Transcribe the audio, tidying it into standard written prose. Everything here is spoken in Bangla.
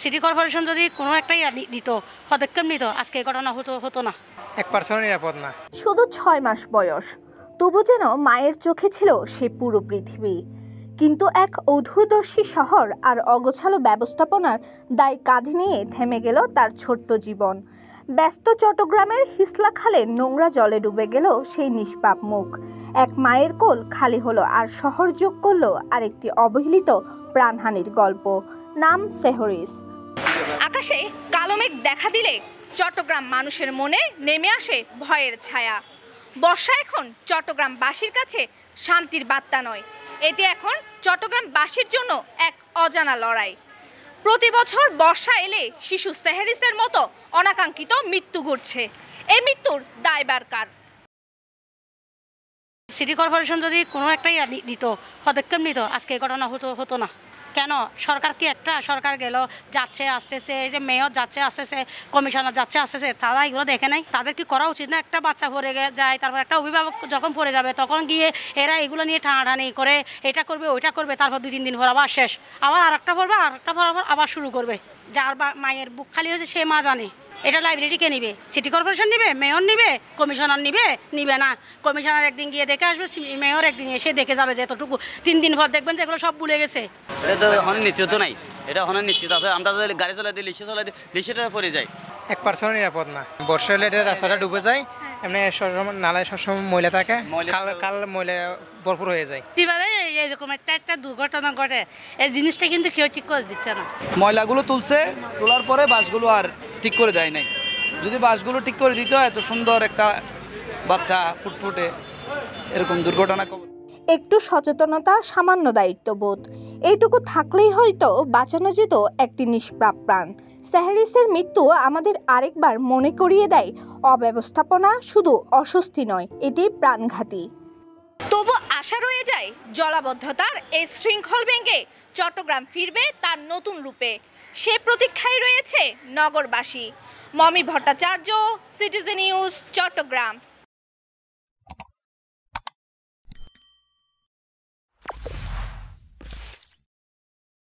সিটি কর্পোরেশন যদি কোনো একটাই দিত, পদক্ষেপ নিত, আজকে এই ঘটনা হতো না। 1% নিরাপদ না। শুধু 6 মাস বয়স, তবু যেন মায়ের চোখে ছিল সে পুরো পৃথিবী। কিন্তু এক অদূরদর্শী শহর আর অগোছালো ব্যবস্থাপনার দায় কাঁধে নিয়ে থেমে গেল তার ছোট্ট জীবন। ব্যস্ত চট্টগ্রামের হিসলা খালে নোংরা জলে ডুবে গেল সেই নিষ্পাপ মুখ। এক মায়ের কোল খালি হলো, আর শহর যোগ করলো আরেকটি অবহেলিত প্রাণহানির গল্প। নাম সেহরিস। আকাশে কালো মেঘ দেখা দিলে চট্টগ্রাম মানুষের মনে নেমে আসে ভয়ের ছায়া। বর্ষা এখন চট্টগ্রামবাসীর কাছে শান্তির বার্তা নয়, এটি এখন চট্টগ্রামবাসীর জন্য এক অজানা লড়াই। প্রতি বছর বর্ষা এলে শিশু সেহরিসের মতো অনাকাঙ্ক্ষিত মৃত্যু ঘটছে। এই মৃত্যুর দায়ভার কার? সিটি কর্পোরেশন যদি কোনো একটাই দিত, পদক্ষেপ নিত, আজকে এই ঘটনা হতো না। কেন সরকার কি একটা, সরকার গেল যাচ্ছে আসতেছে, এই যে মেয়র যাচ্ছে আসতেছে, কমিশনার যাচ্ছে আসতেছে, তারা এগুলো দেখে নাই? তাদের কি করা উচিত না? একটা বাচ্চা পড়ে যায়, তারপর একটা অভিভাবক যখন পড়ে যাবে তখন গিয়ে এরা এগুলো নিয়ে টানাটানি করে, এটা করবে ওইটা করবে, তারপর 2-3 দিন পর আবার শেষ, আবার আরেকটা পড়বে, আরেকটা পর আবার শুরু করবে। যার মায়ের বুক খালি হয়েছে সে মা জানে। এটা লাইব্রেরি কে নিবে? সিটি কর্পোরেশন নিবে? মেয়র নিবে? কমিশনার নিবে না। কমিশনার একদিন গিয়ে দেখে আসবে, মেয়র একদিন এসে দেখে যাবে, যে এতটুকু 3 দিন পর দেখবেন যে এগুলো সব ভুলে গেছে। এটা তো নিশ্চিত নাই, এটা নিশ্চিত আছে। আমরা যদি গাড়ি চলাই দিই, লিশিটা পড়ে যায়। 1% নিরাপদ না। বর্ষা হলে এটা রাস্তাটা ডুবে যায়, এমনি নালায় সবসময় ময়লা থাকে, কাল ময়লা ভরপুর হয়ে যায়। এরকম একটা দুর্ঘটনা ঘটে, এই জিনিসটা কিন্তু কেউ ঠিক করে দিচ্ছে না। ময়লাগুলো তোলার পরে বাসগুলো আর ঠিক করে দেয় নাই। যদি বাসগুলো ঠিক করে দিত, এত সুন্দর একটা বাচ্চা ফুটফুটে এরকম দুর্ঘটনা। একটু সচেতনতা, সামান্য দায়িত্ববোধ, এইটুকু থাকলেই হয়তো বাঁচানো যেত একটি নিষ্পাপ প্রাণ। সেহরিসের মৃত্যু আমাদের আরেকবার মনে করিয়ে দেয়, অব্যবস্থাপনা শুধু অস্বস্তি নয়, এটি প্রাণঘাতী। তবু আশা রয়ে যায়, জলাবদ্ধতার এই শৃঙ্খল ভেঙে চট্টগ্রাম ফিরবে তার নতুন রূপে। সে প্রতীক্ষায় রয়েছে নগরবাসী। Momi Bhattacharya, citizen news, Chittagong.